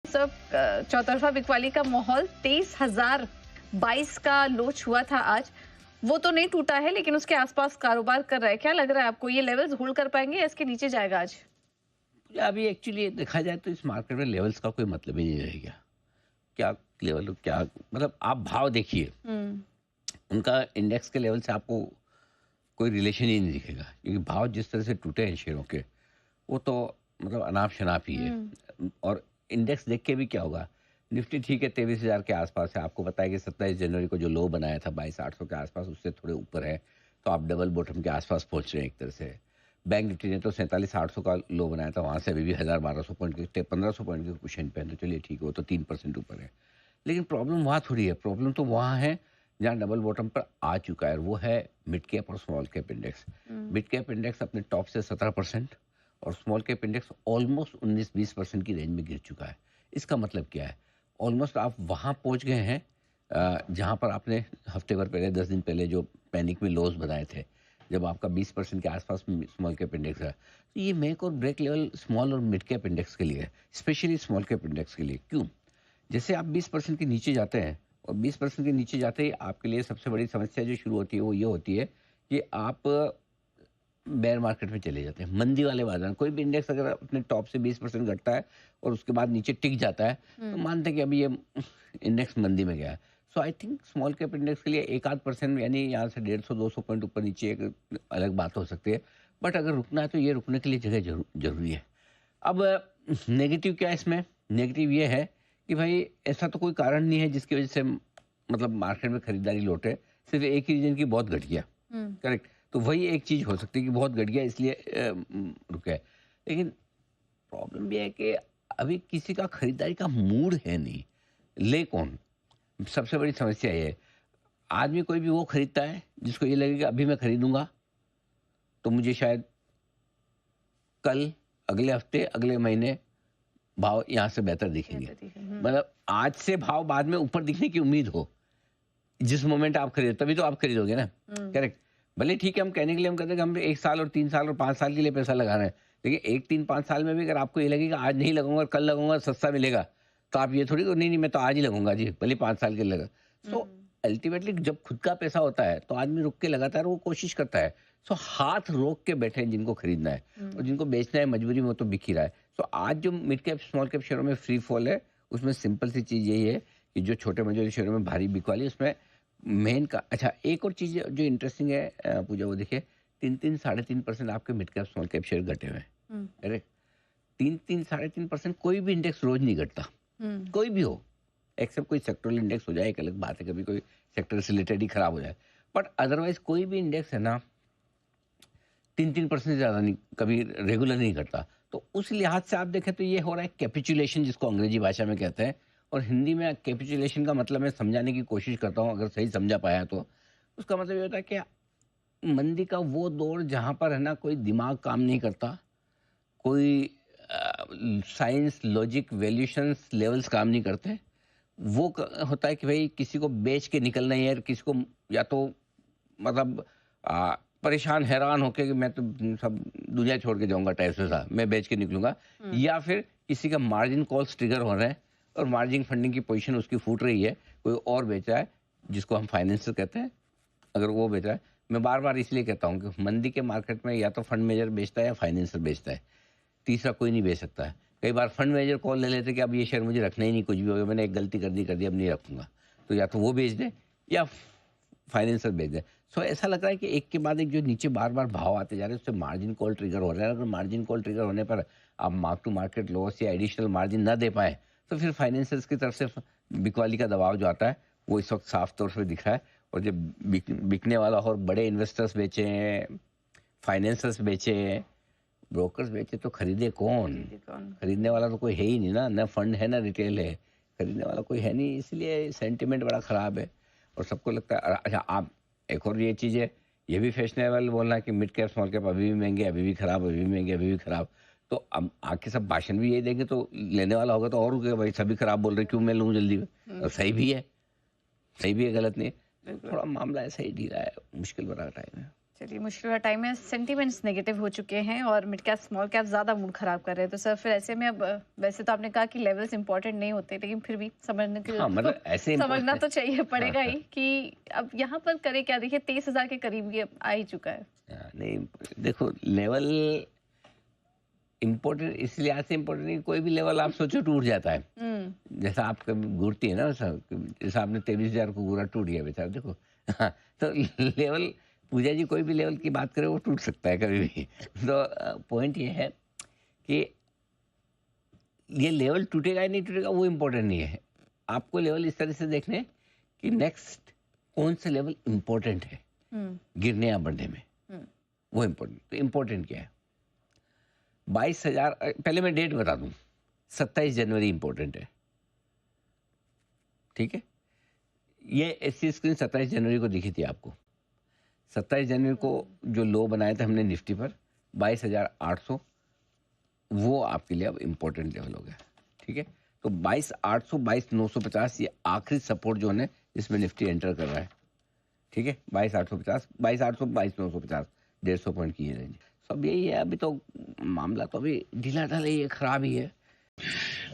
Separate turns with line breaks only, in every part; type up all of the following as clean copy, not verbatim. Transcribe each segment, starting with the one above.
सब चौतरफा बिकवाली का माहौल 23,022 का लोच हुआ था आज। वो तो नहीं टूटा है लेकिन उसके आसपास कारोबार कर रहा है। क्या लग रहा है आपको, ये लेवल्स होल्ड कर पाएंगे या इसके नीचे जाएगा आज?
या अभी एक्चुअली देखा जाए तो इस मार्केट में लेवल्स का कोई मतलब ही नहीं रह गया। क्या लेवल, क्या मतलब, आप भाव देखिए,
हम्म।
उनका इंडेक्स के लेवल से आपको कोई रिलेशन ही नहीं दिखेगा, क्योंकि भाव जिस तरह से टूटे हैं शेयरों के, वो तो मतलब अनाप शनाप ही है।
हम्म।
और इंडेक्स देख के भी क्या होगा, निफ्टी ठीक है 23,000 के आसपास है। आपको पता है कि 27 जनवरी को जो लो बनाया था 22,800 के आसपास, उससे थोड़े ऊपर है, तो आप डबल बॉटम के आसपास पहुंच रहे हैं एक तरह से। बैंक निफ्टी ने तो 47,800 का लो बनाया था, वहां से अभी भी 1,000-1,200 पॉइंट के 1,500 पॉइंट के क्वेश्चन पे है, तो चलिए ठीक है, वो तो 3% ऊपर है। लेकिन प्रॉब्लम वहाँ थोड़ी है, प्रॉब्लम तो वहाँ है जहाँ डबल बॉटम पर आ चुका है, वो है मिड कैप और स्मॉल कैप इंडेक्स।
हम्म।
मिड कैप इंडेक्स अपने टॉप से 17% और स्मॉल कैप इंडेक्स ऑलमोस्ट 19-20% की रेंज में गिर चुका है। इसका मतलब क्या है? ऑलमोस्ट आप वहाँ पहुँच गए हैं जहाँ पर आपने हफ्ते भर पहले, 10 दिन पहले जो पैनिक में लोज बनाए थे, जब आपका 20% के आसपास स्मॉल कैप इंडेक्स है। तो ये मेक और ब्रेक लेवल स्मॉल और मिड कैप इंडेक्स के लिए है, स्पेशली स्मॉल कैप इंडेक्स के लिए। क्यों? जैसे आप 20% के नीचे जाते हैं, और 20% के नीचे जाते ही आपके लिए सबसे बड़ी समस्या जो शुरू होती है वो ये होती है कि आप बेयर मार्केट में चले जाते हैं, मंदी वाले बाजार। कोई भी इंडेक्स अगर अपने टॉप से 20% घटता है और उसके बाद नीचे टिक जाता है, तो
हम्म।
मानते हैं कि अभी ये इंडेक्स मंदी में गया है। So I think small cap index के लिए एक आध परसेंट, यानी यहाँ से 150-200 पॉइंट ऊपर नीचे एक अलग बात हो सकती है, बट अगर रुकना है तो ये रुकने के लिए जगह जरूरी है। अब नेगेटिव क्या है इसमें? नेगेटिव ये है कि भाई ऐसा तो कोई कारण नहीं है जिसकी वजह से मतलब मार्केट में खरीदारी लौटे, सिर्फ एक ही रीजन की बहुत घट गया।
हम्म।
करेक्ट। तो वही एक चीज हो सकती है कि बहुत घट गया इसलिए रुका है। लेकिन प्रॉब्लम ये है कि अभी किसी का खरीदारी का मूड है नहीं। ले कौन? सबसे बड़ी समस्या ये है। आदमी कोई भी वो खरीदता है जिसको ये लगेगा अभी मैं खरीदूंगा तो मुझे शायद कल, अगले हफ्ते, अगले महीने भाव यहाँ से बेहतर दिखेंगे।
बेहतर दिखे। हम्म।
मतलब आज से भाव बाद में ऊपर दिखने की उम्मीद हो, जिस मोमेंट आप खरीदो तभी तो आप खरीदोगे ना।
हम्म।
करेक्ट। भले ठीक है, हम कहने के लिए हम कहते हैं कि हम 1 साल और 3 साल और 5 साल के लिए पैसा लगा रहे हैं, लेकिन 1, 3, 5 साल में भी अगर आपको ये लगेगा आज नहीं लगूंगा और कल लगूंगा सस्ता मिलेगा, तो आप ये थोड़ी को नहीं नहीं मैं तो आज ही लगूंगा जी, भले 5 साल के लिए लगा। सो
हम्म।
अल्टीमेटली जब खुद का पैसा होता है तो आदमी रुक के लगातार वो कोशिश करता है। सो हाथ रोक के बैठे हैं जिनको खरीदना है, और
हम्म।
जिनको बेचना है मजबूरी में, वो तो बिक ही रहा है। सो आज जो मिड कैप स्मॉल कैप शेयरों में फ्री फॉल है, उसमें सिंपल सी चीज यही है कि जो छोटे मजबूरी शेयरों में भारी बिकवाली, उसमें मेन का अच्छा एक और चीज जो इंटरेस्टिंग है पूजा, वो देखिए 3-3, 3.5% आपके mid cap small cap share घटे हुए हैं।
हम्म।
करेक्ट। 3-3, 3.5% कोई भी इंडेक्स रोज नहीं घटता,
हम्म।
कोई भी हो, एक्सेप्ट कोई सेक्टरल इंडेक्स हो जाए, एक अलग बात है, कभी कोई सेक्टर से रिलेटेड ही खराब हो जाए, बट अदरवाइज कोई भी इंडेक्स है ना 3-3% से ज्यादा नहीं, कभी रेगुलर नहीं करता। तो उस लिहाज से आप देखें तो ये हो रहा है कैपिचुलेशन, जिसको अंग्रेजी भाषा में कहते हैं, और हिंदी में कैपिचुलेशन का मतलब मैं समझाने की कोशिश करता हूँ, अगर सही समझा पाया तो। उसका मतलब ये होता है कि मंदी का वो दौर जहां पर है ना कोई दिमाग काम नहीं करता, कोई साइंस, लॉजिक, वैल्यूशंस, लेवल्स काम नहीं करते। वो होता है कि भाई किसी को बेच के निकलना ही है, किसी को या तो मतलब आ, परेशान हैरान होके कि मैं तो सब दुनिया छोड़ के जाऊंगा टाइप से सा मैं बेच के निकलूंगा,
हम्म।
या फिर किसी का मार्जिन कॉल्स ट्रिगर हो रहे हैं और मार्जिन फंडिंग की पोजीशन उसकी फूट रही है, कोई और बेच रहा है जिसको हम फाइनेंसर कहते हैं, अगर वो बेच रहा है। मैं बार बार इसलिए कहता हूँ कि मंदी के मार्केट में या तो फंड मैनेजर बेचता है या फाइनेंसर बेचता है, तीसरा कोई नहीं बेच सकता है। कई बार फंड मैनेजर कॉल ले लेते कि अब ये शेयर मुझे रखना ही नहीं, कुछ भी हो गया, मैंने एक गलती कर दी, अब नहीं रखूंगा। तो या तो वो बेच दे या फाइनेंसर बेच दे। सो ऐसा लग रहा है कि एक के बाद एक जो नीचे बार बार भाव आते जा रहे हैं, उससे मार्जिन कॉल ट्रिगर हो रहा है। अगर मार्जिन कॉल ट्रिगर होने पर आप मार्क टू मार्केट लॉस या एडिशनल मार्जिन ना दे पाए, तो फिर फाइनेंसर्स की तरफ से बिकवाली का दबाव जो आता है वो इस वक्त साफ तौर पर दिख रहा है। और जब बिकने वाला और बड़े इन्वेस्टर्स बेचे हैं, फाइनेंसर्स बेचे हैं, ब्रोकर्स बेचे, तो खरीदे कौन?
खरीदे कौन?
खरीदने वाला तो कोई है ही नहीं ना, ना फंड है ना रिटेल है, खरीदने वाला कोई है नहीं, इसलिए सेंटिमेंट बड़ा खराब है। और सबको लगता है अच्छा, आप एक और ये चीज़ है, ये भी फैशनेबल बोलना है कि मिड कैप स्मॉल कैप अभी भी महंगे, अभी भी खराब, अभी भी महंगे, अभी भी खराब। तो अब आके सब भाषण भी यही देंगे तो लेने वाला होगा तो और रुकेगा, भाई सभी खराब बोल रहे क्यों मैं लूँ जल्दी में। और सही भी है, सही भी है, गलत नहीं है। तो
बिल्कुल।
थोड़ा मामला ऐसा ही ढीला है, मुश्किल बड़ा टाइम है।
चलिए, मुश्किल का टाइम है, सेंटीमेंट्स नेगेटिव हो चुके हैं और मिड कैप स्मॉल कैप ज़्यादा मूड खराब कर रहे हैं। तो सर फिर ऐसे में अब वैसे तो आपने कहा कि लेवल्स इंपॉर्टेंट नहीं होते, लेकिन फिर भी समझने के
हाँ, मतलब ऐसे
समझना
इम्पोर्टेंट।
तो चाहिए
हाँ,
पड़ेगा
हाँ,
ही कि अब यहाँ पर करे क्या। देखिए 23,000 के करीब ये आ ही चुका है।
हाँ, नहीं देखो लेवल इम्पोर्टेंट इसलिए आज से इम्पोर्टेंट नहीं, कोई भी लेवल आप सोचो टूट जाता है।
हम्म।
जैसा आप कभी घूरती है ना सर, जैसा आपने 23,000 को घूरा, टूट गया बेचारा, देखो। हाँ, तो लेवल, पूजा जी कोई भी लेवल की बात करे वो टूट सकता है कभी भी। तो पॉइंट ये है कि ये लेवल टूटेगा या नहीं टूटेगा वो इम्पोर्टेंट नहीं है। आपको लेवल इस तरह से देखने हैं कि नेक्स्ट कौन सा लेवल इम्पोर्टेंट है गिरने या बढ़ने में,
हम्म।
वो इम्पोर्टेंट। तो इम्पोर्टेंट क्या है? 22,000, पहले मैं डेट बता दूं, 27 जनवरी इम्पोर्टेंट है, ठीक है। ये ऐसी स्क्रीन 27 जनवरी को दिखी थी आपको। 27 जनवरी को जो लो बनाया था हमने निफ्टी पर 22,800, वो आपके लिए अब इम्पोर्टेंट लेवल हो गया, ठीक है। तो 22,800 22,950 ये आखिरी सपोर्ट जोन है जिसमें निफ्टी एंटर कर रहा है, ठीक है। 22,850 22,800 22,950 150 पॉइंट की ये रेंज, सब यही है। अभी तो मामला तो अभी ढीला ढाला ही है, खराब ही है।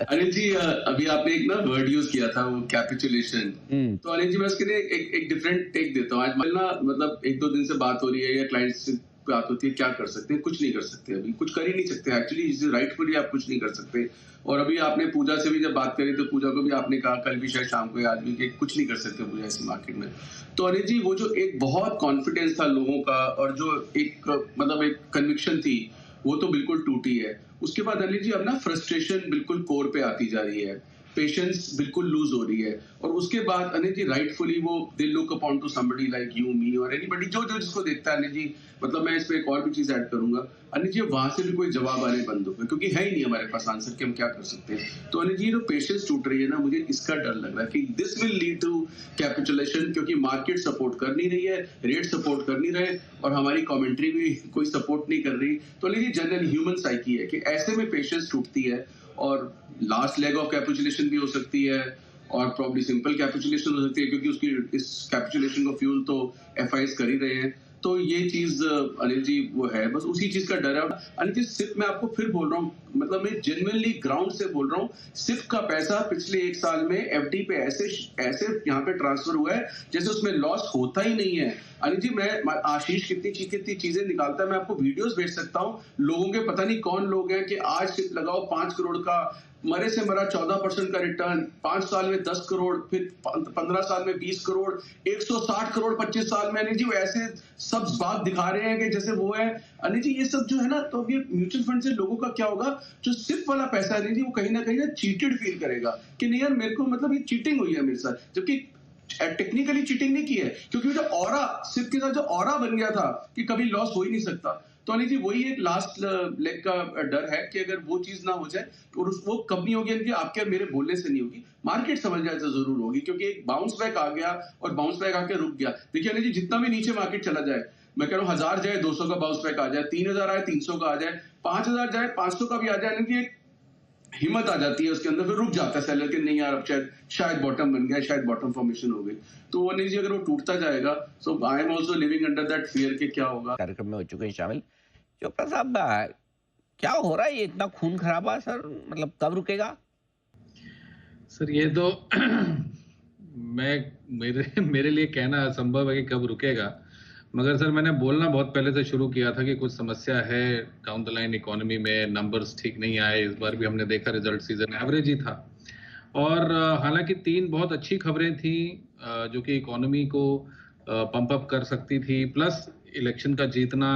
अनिल जी, अभी आपने एक ना वर्ड यूज किया था, वो कैपिचुलेशन। तो अनिल जी मैं उसके लिए एक डिफरेंट टेक देता हूँ। आज मतलब 1-2 दिन से बात हो रही है या क्लाइंट से बात होती है, क्या कर सकते हैं? कुछ नहीं कर सकते, अभी कुछ कर ही नहीं सकते एक्चुअली, राइटफुली आप कुछ नहीं कर सकते। और अभी आपने पूजा से भी जब बात करी तो पूजा को भी आपने कहा कल भी शायद शाम को या आज भी कि कुछ नहीं कर सकते पूजा ऐसी मार्केट में। तो अनिल जी वो जो एक बहुत कॉन्फिडेंस था लोगों का और जो एक मतलब एक कन्विक्शन थी, वो तो बिल्कुल टूटी है। उसके बाद अनिल जी अब ना फ्रस्ट्रेशन बिल्कुल कोर पे आती जा रही है, पेशेंस बिल्कुल लूज हो रही है। और उसके बाद अनिल जी राइटफुली वो they look upon to somebody like you me और एनीबडी, जो जो जिसको देखता है अनिल जी, मतलब मैं इस पे एक और भी चीज ऐड करूंगा अनिल जी, वहां से भी कोई जवाब आने बंद हो गए क्योंकि है ही नहीं हमारे पास आंसर कि हम क्या कर सकते हैं। तो अनिल जी जो पेशेंस टूट रही है ना, मुझे इसका डर लग रहा है कि this will lead to capitulation, क्योंकि मार्केट सपोर्ट कर नहीं रही है, रेट सपोर्ट कर नहीं रहे और हमारी कमेंट्री भी कोई सपोर्ट नहीं कर रही। तो Anil ji general human psyche है कि ऐसे में पेशेंस टूटती है और लास्ट लेग ऑफ कैपिचुलेशन भी हो सकती है और प्रॉब्ली सिंपल कैपिचुलेशन हो सकती है, क्योंकि उसकी इस कैपिचुलेशन को फ्यूल तो एफआईएस कर ही रहे हैं। तो ये चीज अनिल जी वो है, बस उसी चीज का डर है। अनिल जी सिर्फ मैं आपको फिर बोल रहा हूँ, मतलब मैं जेन्युइनली ग्राउंड से बोल रहा हूँ, सिर्फ का पैसा पिछले 1 साल में एफडी पे ऐसे यहाँ पे ट्रांसफर हुआ है जैसे उसमें लॉस होता ही नहीं है। अनिल जी मैं आशीष कितनी चीजें निकालता है, मैं आपको वीडियोस भेज सकता हूँ। लोगों के पता नहीं कौन लोग हैं कि आज सिर्फ लगाओ 5 करोड़ का, मरे से मरा 14% का रिटर्न, 5 साल में 10 करोड़, फिर 15 साल में 20 करोड़, 160 करोड़ 25 साल में। अनिल जी वो ऐसे सब बात दिखा रहे हैं कि जैसे वो है। अनिल जी ये सब जो है ना, तो ये म्यूचुअल फंड से लोगों का क्या होगा, जो सिर्फ वाला पैसा है अनिल जी, वो कहीं ना चीटेड फील करेगा कि नहीं यार मेरे को मतलब ये चीटिंग हुई है मेरे साथ, जबकि टेक्निकली चीटिंग नहीं की है, क्योंकि जो ऑरा सिर्फ के साथ जो ऑरा बन गया था कि कभी लॉस हो ही नहीं सकता। तो अनिल जी वही एक लास्ट लेग का डर है कि अगर वो चीज ना हो जाए तो वो कब नहीं होगी, आपके मेरे बोलने से नहीं होगी, मार्केट समझ जाए तो जरूर होगी, क्योंकि एक बाउंस बैक आ गया और बाउंस बैक आके रुक गया। देखिए अनिल जी जितना भी नीचे मार्केट चला जाए, मैं कह रहा हूँ 1000 जाए 200 का बाउंस बैक आ जाए, 3000 आए 300 का आ जाए, 5000 जाए 500 का भी आ जाए, यानी कि हिम्मत आ जाती है उसके अंदर, फिर रुक जाता है सेलर के, नहीं यार अब शायद बॉटम बन गया, शायद बॉटम फॉर्मेशन हो गई। तो अनिल जी अगर वो टूटता जाएगा, so I am also living under that fear कि क्या होगा।
कार्यक्रम में हो चुके हैं शामिल। चोपड़ा साहब क्या हो रहा है, ये इतना खून खराबा सर, मतलब कब रुकेगा?
सर ये तो मेरे लिए कहना असंभव है कि कब रुकेगा, मगर सर मैंने बोलना बहुत पहले से शुरू किया था कि कुछ समस्या है डाउन द लाइन इकोनॉमी में, नंबर्स ठीक नहीं आए, इस बार भी हमने देखा रिजल्ट सीजन एवरेज ही था। और हालांकि 3 बहुत अच्छी खबरें थी जो कि इकोनॉमी को पंप अप कर सकती थी, प्लस इलेक्शन का जीतना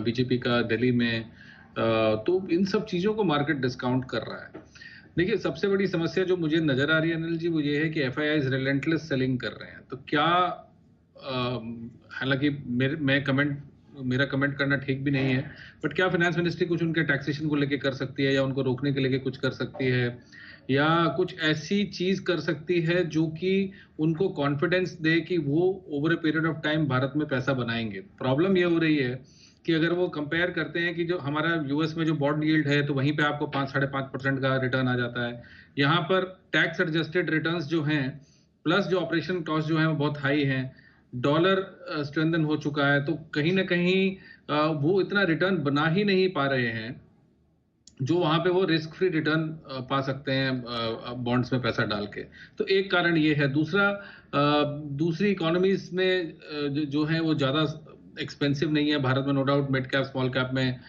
बीजेपी का दिल्ली में, तो इन सब चीजों को मार्केट डिस्काउंट कर रहा है। देखिए सबसे बड़ी समस्या जो मुझे नजर आ रही है अनिल जी, वो ये है कि एफआईआईज रिलेंटलेस सेलिंग कर रहे हैं। तो क्या हालांकि मेरा कमेंट करना ठीक भी नहीं है, बट क्या फाइनेंस मिनिस्ट्री कुछ उनके टैक्सेशन को लेके कर सकती है, या उनको रोकने के लेके कुछ कर सकती है, या कुछ ऐसी चीज कर सकती है जो कि उनको कॉन्फिडेंस दे कि वो over a period of time Bharat में पैसा बनाएंगे। प्रॉब्लम ये हो रही है कि अगर वो कंपेयर करते हैं कि जो हमारा यूएस में जो बॉन्ड यील्ड है, तो वहीं पे आपको 5-5.5% का रिटर्न आ जाता है। यहाँ पर टैक्स एडजस्टेड रिटर्न्स जो हैं प्लस जो ऑपरेशन कॉस्ट जो है वो बहुत हाई हैं, डॉलर स्ट्रेंथन हो चुका है, तो कहीं ना कहीं वो इतना रिटर्न बना ही नहीं पा रहे हैं जो वहां पे वो रिस्क फ्री रिटर्न पा सकते हैं बॉन्ड्स में पैसा डाल के। तो एक कारण ये है। दूसरा, दूसरी इकोनॉमीज में जो है वो ज्यादा एक्सपेंसिव नहीं है। भारत में no doubt mid cap small cap में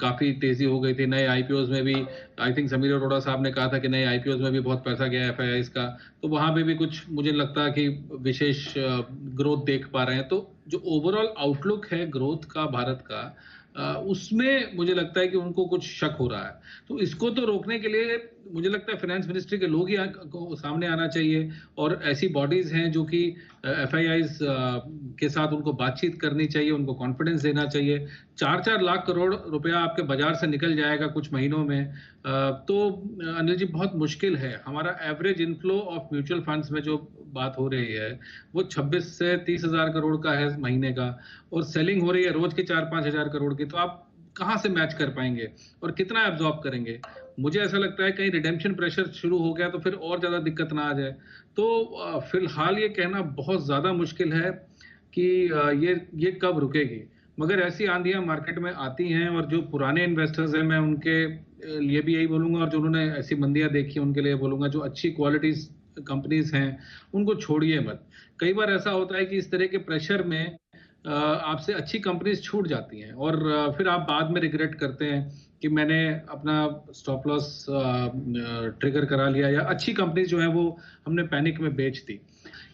काफी तेजी हो गई थी। नए आईपीओज में भी आई थिंक समीर अरोड़ा साहब ने कहा था कि नए आईपीओज में भी बहुत पैसा गया है एफआईआईज का, तो वहां पे भी कुछ मुझे लगता है कि विशेष ग्रोथ देख पा रहे हैं। तो जो ओवरऑल आउटलुक है ग्रोथ का भारत का, उसमें मुझे लगता है कि उनको कुछ शक हो रहा है। तो इसको तो रोकने के लिए मुझे लगता है फाइनेंस मिनिस्ट्री के लोग ही को सामने आना चाहिए, और ऐसी बॉडीज हैं जो कि एफआईआईज के साथ उनको बातचीत करनी चाहिए, उनको कॉन्फिडेंस देना चाहिए। 4-4 लाख करोड़ रुपया आपके बाजार से निकल जाएगा कुछ महीनों में, तो अनिल जी बहुत मुश्किल है। हमारा average inflow of mutual funds में जो बात हो रही है वो 26 से 30 हजार करोड़ का है महीने का, और सेलिंग हो रही है रोज के 4-5 हजार करोड़ की। तो आप कहां से मैच कर पाएंगे और कितना एब्जॉर्ब करेंगे? मुझे ऐसा लगता है कहीं रिडेम्पशन प्रेशर शुरू हो गया तो फिर और ज्यादा दिक्कत ना आ जाए। तो फिलहाल ये कहना बहुत ज्यादा मुश्किल है कि ये कब रुकेगी। मगर ऐसी आंधियां मार्केट में आती हैं, और जो पुराने इन्वेस्टर्स हैं मैं उनके लिए भी यही बोलूंगा, और जो उन्होंने ऐसी मंदियां देखी उनके लिए बोलूंगा, जो अच्छी क्वालिटी कंपनीज हैं उनको छोड़िए मत। कई बार ऐसा होता है कि इस तरह के प्रेशर में आपसे अच्छी कंपनीज छूट जाती हैं, और फिर आप बाद में रिग्रेट करते हैं कि मैंने अपना स्टॉप लॉस ट्रिगर करा लिया, या अच्छी कंपनीज जो है वो हमने पैनिक में बेच दी।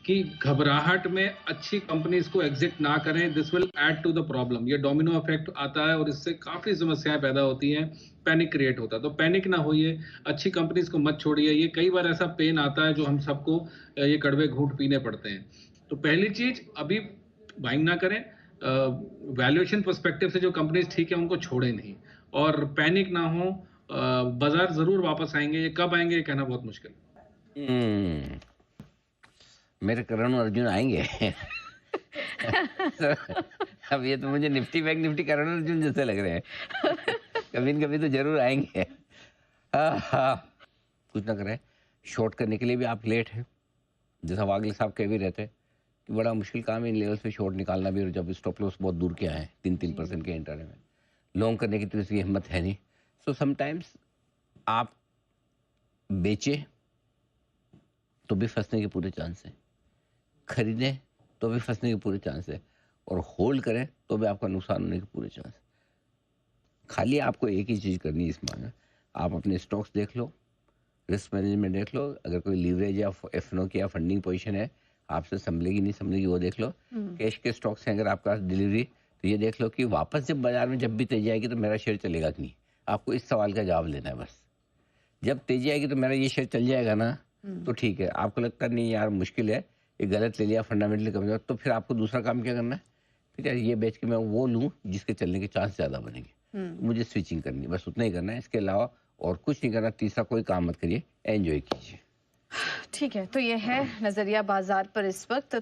कि घबराहट में अच्छी कंपनीज को एग्जिट ना करें, this will add to the problem. ये डोमिनो इफेक्ट आता है और इससे काफी समस्याएं पैदा होती हैं, पैनिक क्रिएट होता है। तो पैनिक ना होइए, अच्छी कंपनीज को मत छोड़िए। ये कई बार ऐसा पेन आता है जो हम सबको ये कड़वे घूंट पीने पड़ते हैं। तो पहली चीज, अभी बाइंग ना करें। वैल्यूएशन पर्सपेक्टिव से जो कंपनीज ठीक है उनको छोड़े नहीं, और पैनिक ना हो। बाजार जरूर वापस आएंगे, ये कब आएंगे ये कहना बहुत मुश्किल।
मेरे करण अर्जुन आएंगे। अब ये तो मुझे Nifty bank Nifty Karan Arjun जैसे लग रहे हैं। कभी न कभी तो जरूर आएंगे। कुछ ना करें, शॉर्ट करने के लिए भी आप लेट हैं। जैसा वागले साहब कह भी रहते हैं कि बड़ा मुश्किल काम है इन लेवल पे शॉर्ट निकालना भी, और जब स्टॉप लॉस बहुत दूर के आए 3% के इंटरडे में, लॉन्ग करने की तो इसकी हिम्मत है नहीं। सो समटाइम्स आप बेचे तो भी फंसने के पूरे चांस है, खरीदें तो भी फंसने के पूरे चांस है, और होल्ड करें तो भी आपका नुकसान होने के पूरे चांस। खाली आपको एक ही चीज़ करनी है इस मामले में, आप अपने स्टॉक्स देख लो, रिस्क मैनेजमेंट देख लो, अगर कोई लीवरेज या एफनो की या फंडिंग पोजीशन है आपसे संभलेगी नहीं संभलेगी वो देख लो। कैश के स्टॉक्स हैं अगर आपका डिलीवरी, तो ये देख लो कि वापस जब बाजार में जब भी तेजी आएगी तो मेरा शेयर चलेगा कि नहीं। आपको इस सवाल का जवाब लेना है बस। जब तेजी आएगी तो मेरा ये शेयर चल जाएगा ना, तो ठीक है। आपको लगता नहीं यार मुश्किल है, ये गलत ले लिया, फंडामेंटली कमजोर, तो फिर आपको दूसरा काम क्या करना है, ठीक है, ये बेच के मैं वो लूँ जिसके चलने के चांस ज़्यादा बनेंगे। मुझे स्विचिंग करनी है, बस उतना ही करना है, इसके अलावा और कुछ नहीं करना। तीसरा कोई काम मत करिए, एंजॉय कीजिए।
ठीक है, तो ये है नजरिया बाजार पर इस वक्त।